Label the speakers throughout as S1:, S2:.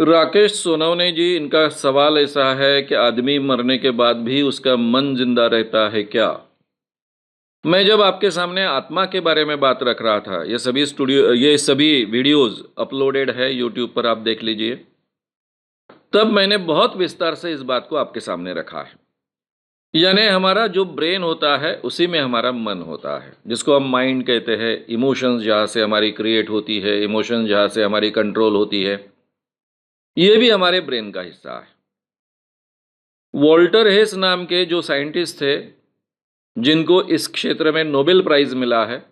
S1: राकेश सोनवने जी, इनका सवाल ऐसा है कि आदमी मरने के बाद भी उसका मन जिंदा रहता है क्या? मैं जब आपके सामने आत्मा के बारे में बात रख रहा था, ये सभी वीडियोस अपलोडेड है यूट्यूब पर, आप देख लीजिए। तब मैंने बहुत विस्तार से इस बात को आपके सामने रखा है। यानी हमारा जो ब्रेन होता है उसी में हमारा मन होता है, जिसको हम माइंड कहते हैं। इमोशंस जहाँ से हमारी क्रिएट होती है, इमोशंस जहाँ से हमारी कंट्रोल होती है, ये भी हमारे ब्रेन का हिस्सा है। वॉल्टर हेस नाम के जो साइंटिस्ट थे, जिनको इस क्षेत्र में नोबेल प्राइज मिला है,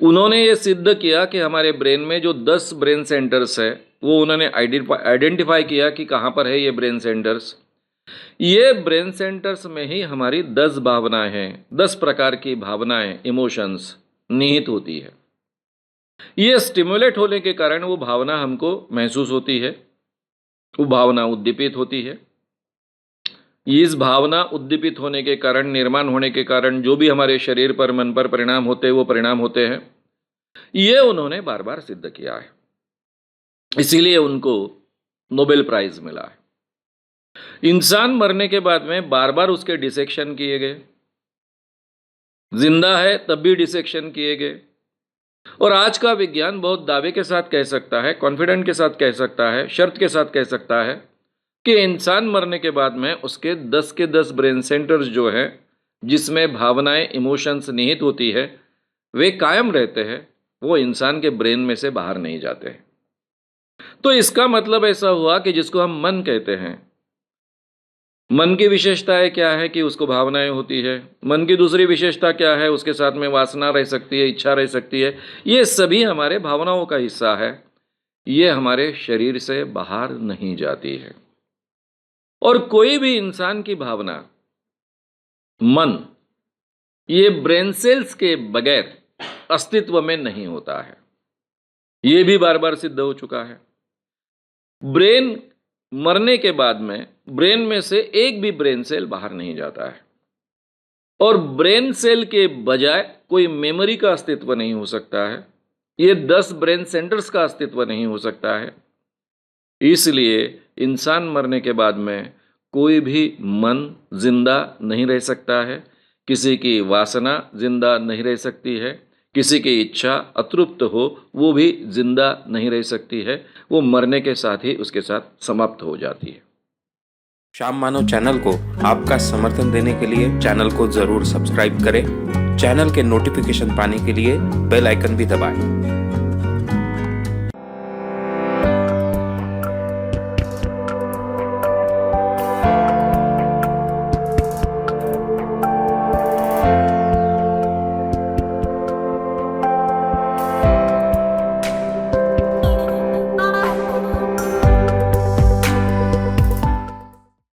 S1: उन्होंने ये सिद्ध किया कि हमारे ब्रेन में जो 10 ब्रेन सेंटर्स है, वो उन्होंने आइडेंटिफाई किया कि कहाँ पर है ये ब्रेन सेंटर्स। ये ब्रेन सेंटर्स में ही हमारी 10 भावनाएं हैं, 10 प्रकार की भावनाएं, इमोशंस निहित होती है। ये स्टिमुलेट होने के कारण वो भावना हमको महसूस होती है, वो भावना उद्दीपित होती है। इस भावना उद्दीपित होने के कारण, निर्माण होने के कारण जो भी हमारे शरीर पर, मन पर परिणाम होते हैं, वो परिणाम होते हैं। ये उन्होंने बार बार सिद्ध किया है, इसीलिए उनको नोबेल प्राइज मिला है। इंसान मरने के बाद में बार बार उसके डिसेक्शन किए गए, जिंदा है तब भी डिसेक्शन किए गए। और आज का विज्ञान बहुत दावे के साथ कह सकता है, कॉन्फिडेंट के साथ कह सकता है, शर्त के साथ कह सकता है कि इंसान मरने के बाद में उसके 10 के 10 ब्रेन सेंटर्स जो हैं, जिसमें भावनाएं, इमोशंस निहित होती है, वे कायम रहते हैं। वो इंसान के ब्रेन में से बाहर नहीं जाते हैं। तो इसका मतलब ऐसा हुआ कि जिसको हम मन कहते हैं, मन की विशेषताएं क्या है कि उसको भावनाएं होती है। मन की दूसरी विशेषता क्या है? उसके साथ में वासना रह सकती है, इच्छा रह सकती है। ये सभी हमारे भावनाओं का हिस्सा है। ये हमारे शरीर से बाहर नहीं जाती है। और कोई भी इंसान की भावना, मन, ये ब्रेन सेल्स के बगैर अस्तित्व में नहीं होता है। ये भी बार बार सिद्ध हो चुका है। ब्रेन मरने के बाद में ब्रेन में से एक भी ब्रेन सेल बाहर नहीं जाता है। और ब्रेन सेल के बजाय कोई मेमोरी का अस्तित्व नहीं हो सकता है। ये 10 ब्रेन सेंटर्स का अस्तित्व नहीं हो सकता है। इसलिए इंसान मरने के बाद में कोई भी मन जिंदा नहीं रह सकता है, किसी की वासना जिंदा नहीं रह सकती है, किसी की इच्छा अतृप्त हो वो भी जिंदा नहीं रह सकती है। वो मरने के साथ ही उसके साथ समाप्त हो जाती है।
S2: श्याम मानव चैनल को आपका समर्थन देने के लिए चैनल को जरूर सब्सक्राइब करें। चैनल के नोटिफिकेशन पाने के लिए बेल आइकन भी दबाएं।